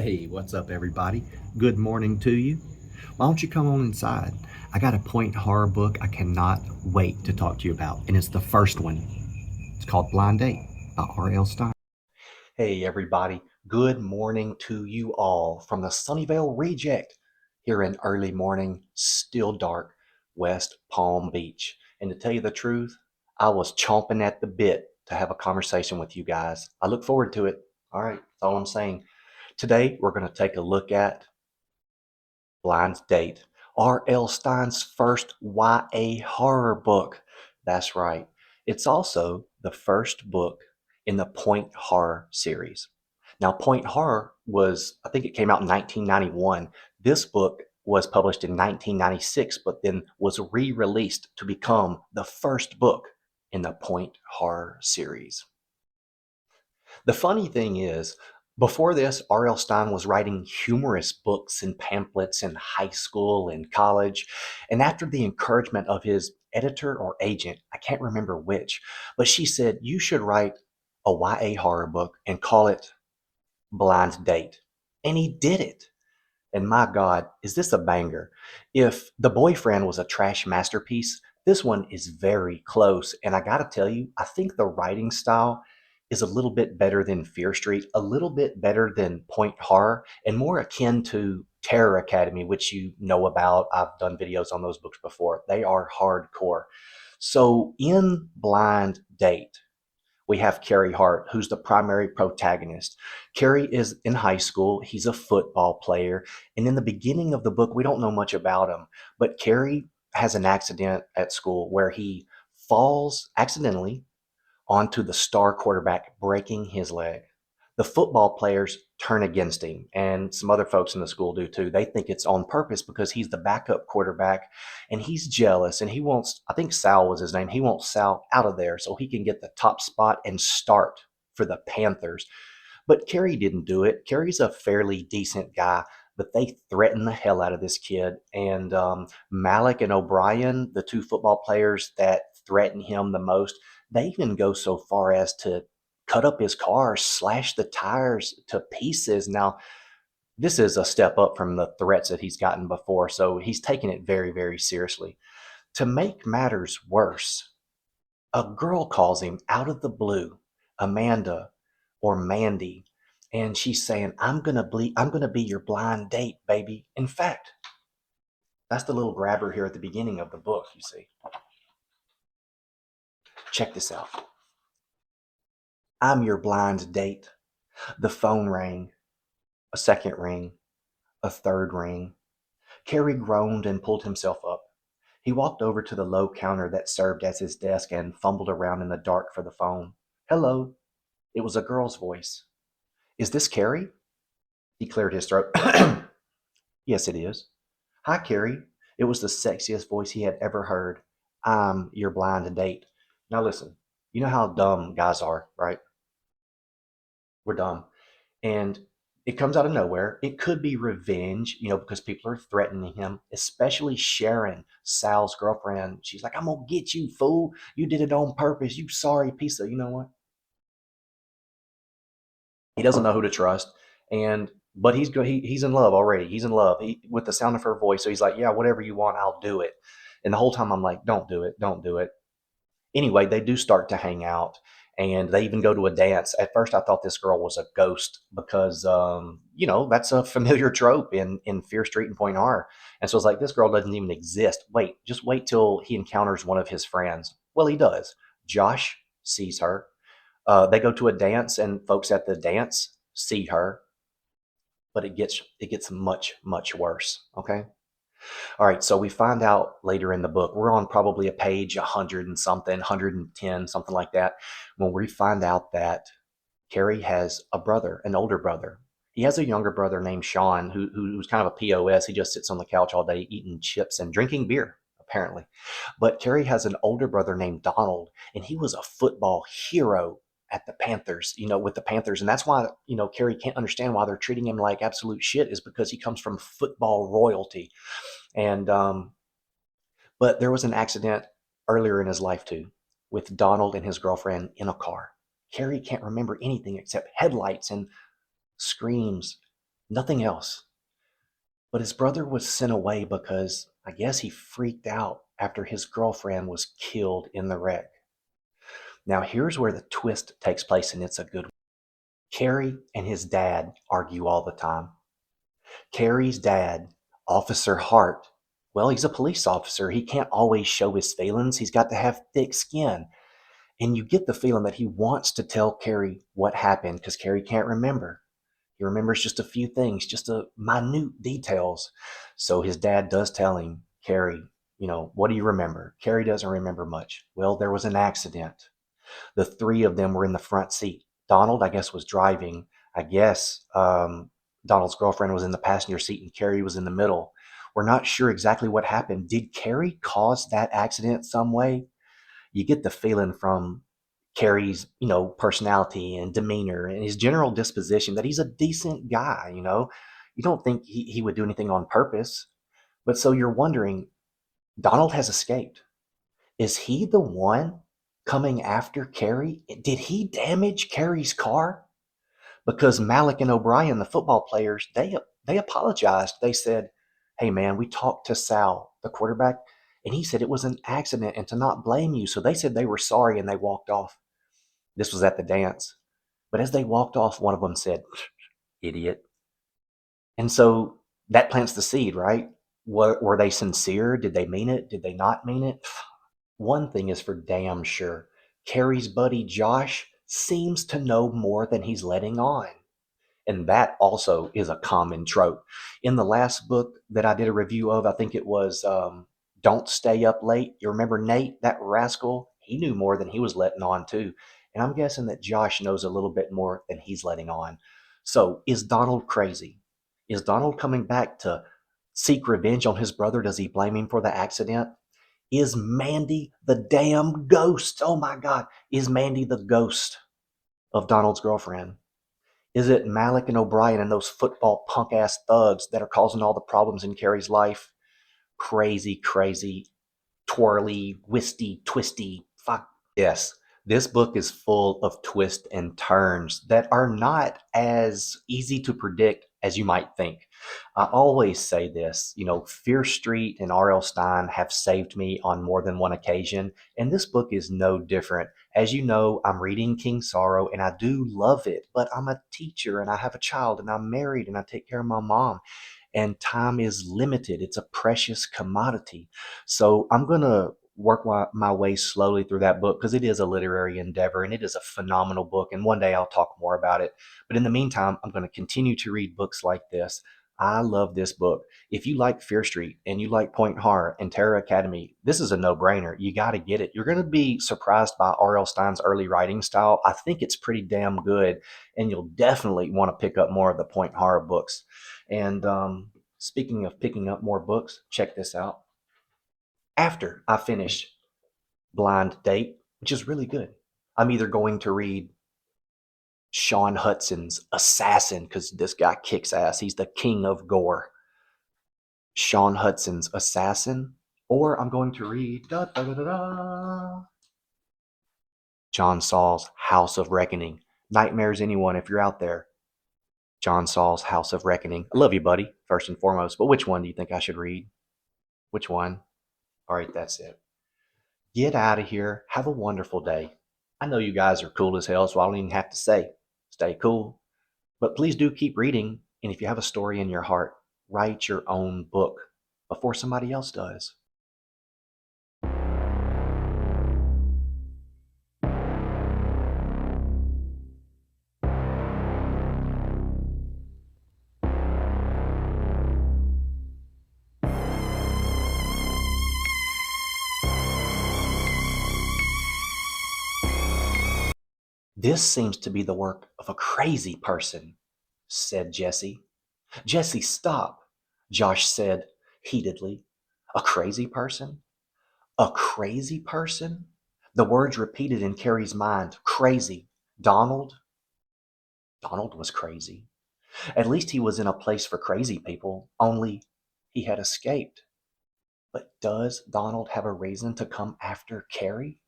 Hey, what's up, everybody? Good morning to you. Why don't you come on inside? I got a point horror book I cannot wait to talk to you about, and it's the first one. It's called Blind Date by RL Stine. Hey, everybody. Good morning to you all from the Sunnyvale Reject here in early morning, still dark, West Palm Beach. And to tell you the truth, I was chomping at the bit to have a conversation with you guys. I look forward to it. All right, that's all I'm saying. Today, we're going to take a look at Blind Date, R.L. Stine's first YA horror book. That's right. It's also the first book in the Point Horror series. Now, Point Horror was, I think it came out in 1991. This book was published in 1996, but then was re-released to become the first book in the Point Horror series. The funny thing is, before this, R.L. Stine was writing humorous books and pamphlets in high school and college. And after the encouragement of his editor or agent, I can't remember which, but she said, you should write a YA horror book and call it Blind Date. And he did it. And my God, is this a banger? If The Boyfriend was a trash masterpiece, this one is very close. And I got to tell you, I think the writing style is a little bit better than Fear Street, a little bit better than Point Horror, and more akin to Terror Academy, which you know about. I've done videos on those books before. They are hardcore. So in Blind Date, we have Carrie Hart, who's the primary protagonist. Carrie is in high school. He's a football player. And in the beginning of the book, we don't know much about him. But Carrie has an accident at school where he falls accidentally onto the star quarterback, breaking his leg. The football players turn against him, and some other folks in the school do too. They think it's on purpose because he's the backup quarterback and he's jealous and he wants, I think Sal was his name, he wants Sal out of there so he can get the top spot and start for the Panthers. But Kerry didn't do it. Kerry's a fairly decent guy, but they threaten the hell out of this kid. And Malik and O'Brien, the two football players that threaten him the most, they even go so far as to cut up his car, slash the tires to pieces. Now, this is a step up from the threats that he's gotten before, so he's taking it very, very seriously. To make matters worse, a girl calls him out of the blue, Amanda or Mandy, and she's saying, I'm gonna be your blind date, baby. In fact, that's the little grabber here at the beginning of the book, you see. Check this out. I'm your blind date. The phone rang, a second ring, a third ring. Carrie groaned and pulled himself up. He walked over to the low counter that served as his desk and fumbled around in the dark for the phone. Hello. It was a girl's voice. Is this Carrie? He cleared his throat. Yes, it is. Hi, Carrie. It was the sexiest voice he had ever heard. I'm your blind date. Now listen, you know how dumb guys are, right? We're dumb. And it comes out of nowhere. It could be revenge, because people are threatening him, especially Sharon, Sal's girlfriend. She's like, I'm going to get you, fool. You did it on purpose. You sorry piece of, you know what? He doesn't know who to trust. And, but he's good. He's in love already. He's in love with the sound of her voice. So he's like, yeah, whatever you want, I'll do it. And the whole time I'm like, don't do it. Don't do it. Anyway, they do start to hang out and they even go to a dance. At first, I thought this girl was a ghost because, that's a familiar trope in Fear Street and Point R. And so it's like, this girl doesn't even exist. Wait, just wait till he encounters one of his friends. Well, he does. Josh sees her. They go to a dance, and folks at the dance see her, but it gets much, much worse. Okay. All right, so we find out later in the book, we're on probably a page 100 and something, 110, something like that, when we find out that Carrie has a brother, an older brother. He has a younger brother named Sean, who's kind of a POS. He just sits on the couch all day eating chips and drinking beer, apparently. But Carrie has an older brother named Donald, and he was a football hero at the Panthers, with the Panthers. And that's why, Carrie can't understand why they're treating him like absolute shit, is because he comes from football royalty. And but there was an accident earlier in his life too, with Donald and his girlfriend in a car. Carrie can't remember anything except headlights and screams, Nothing else. But his brother was sent away because I guess he freaked out after his girlfriend was killed in the wreck. Now, here's where the twist takes place, and it's a good one. Carrie and his dad argue all the time. Carrie's dad, Officer Hart, well, he's a police officer. He can't always show his feelings. He's got to have thick skin. And you get the feeling that he wants to tell Carrie what happened because Carrie can't remember. He remembers just a few things, just a minute details. So his dad does tell him, Carrie, what do you remember? Carrie doesn't remember much. Well, there was an accident. The three of them were in the front seat. Donald, I guess, was driving. I guess Donald's girlfriend was in the passenger seat and Carrie was in the middle. We're not sure exactly what happened. Did Carrie cause that accident some way? You get the feeling from Carrie's, personality and demeanor and his general disposition that he's a decent guy. You don't think he would do anything on purpose. But so you're wondering, Donald has escaped. Is he the one coming after Carrie? Did he damage Carrie's car? Because Malik and O'Brien, the football players, they apologized. They said, "Hey man, we talked to Sal, the quarterback, and he said it was an accident and to not blame you." So they said they were sorry and they walked off. This was at the dance. But as they walked off, one of them said, "Idiot." And so that plants the seed, right? Were they sincere? Did they mean it? Did they not mean it? One thing is for damn sure. Carrie's buddy Josh seems to know more than he's letting on. And that also is a common trope. In the last book that I did a review of, I think it was Don't Stay Up Late. You remember Nate, that rascal? He knew more than he was letting on, too. And I'm guessing that Josh knows a little bit more than he's letting on. So is Donald crazy? Is Donald coming back to seek revenge on his brother? Does he blame him for the accident? Is Mandy the damn ghost? Oh my God. Is Mandy the ghost of Donald's girlfriend? Is it Malik and O'Brien and those football punk ass thugs that are causing all the problems in Carrie's life? Crazy, crazy, twirly, twisty, twisty. Fuck. Yes, this book is full of twists and turns that are not as easy to predict as you might think. I always say this, Fear Street and RL Stine have saved me on more than one occasion, and this book is no different. As you know, I'm reading King Sorrow and I do love it, but I'm a teacher and I have a child and I'm married and I take care of my mom and time is limited. It's a precious commodity. So I'm going to work my way slowly through that book because it is a literary endeavor and it is a phenomenal book. And one day I'll talk more about it. But in the meantime, I'm going to continue to read books like this. I love this book. If you like Fear Street and you like Point Horror and Terror Academy, this is a no-brainer. You got to get it. You're going to be surprised by R.L. Stine's early writing style. I think it's pretty damn good, and you'll definitely want to pick up more of the Point Horror books. And speaking of picking up more books, check this out. After I finish Blind Date, which is really good, I'm either going to read Sean Hudson's Assassin, because this guy kicks ass. He's the king of gore. Sean Hudson's Assassin, or I'm going to read John Saul's House of Reckoning. Nightmares, anyone, if you're out there. John Saul's House of Reckoning. I love you, buddy, first and foremost, but which one do you think I should read? Which one? All right, that's it. Get out of here. Have a wonderful day. I know you guys are cool as hell, so I don't even have to say, stay cool. But please do keep reading. And if you have a story in your heart, write your own book before somebody else does. This seems to be the work of a crazy person, said Jesse. Jesse, stop, Josh said heatedly. A crazy person? A crazy person? The words repeated in Carrie's mind. Crazy. Donald? Donald was crazy. At least he was in a place for crazy people, only he had escaped. But does Donald have a reason to come after Carrie?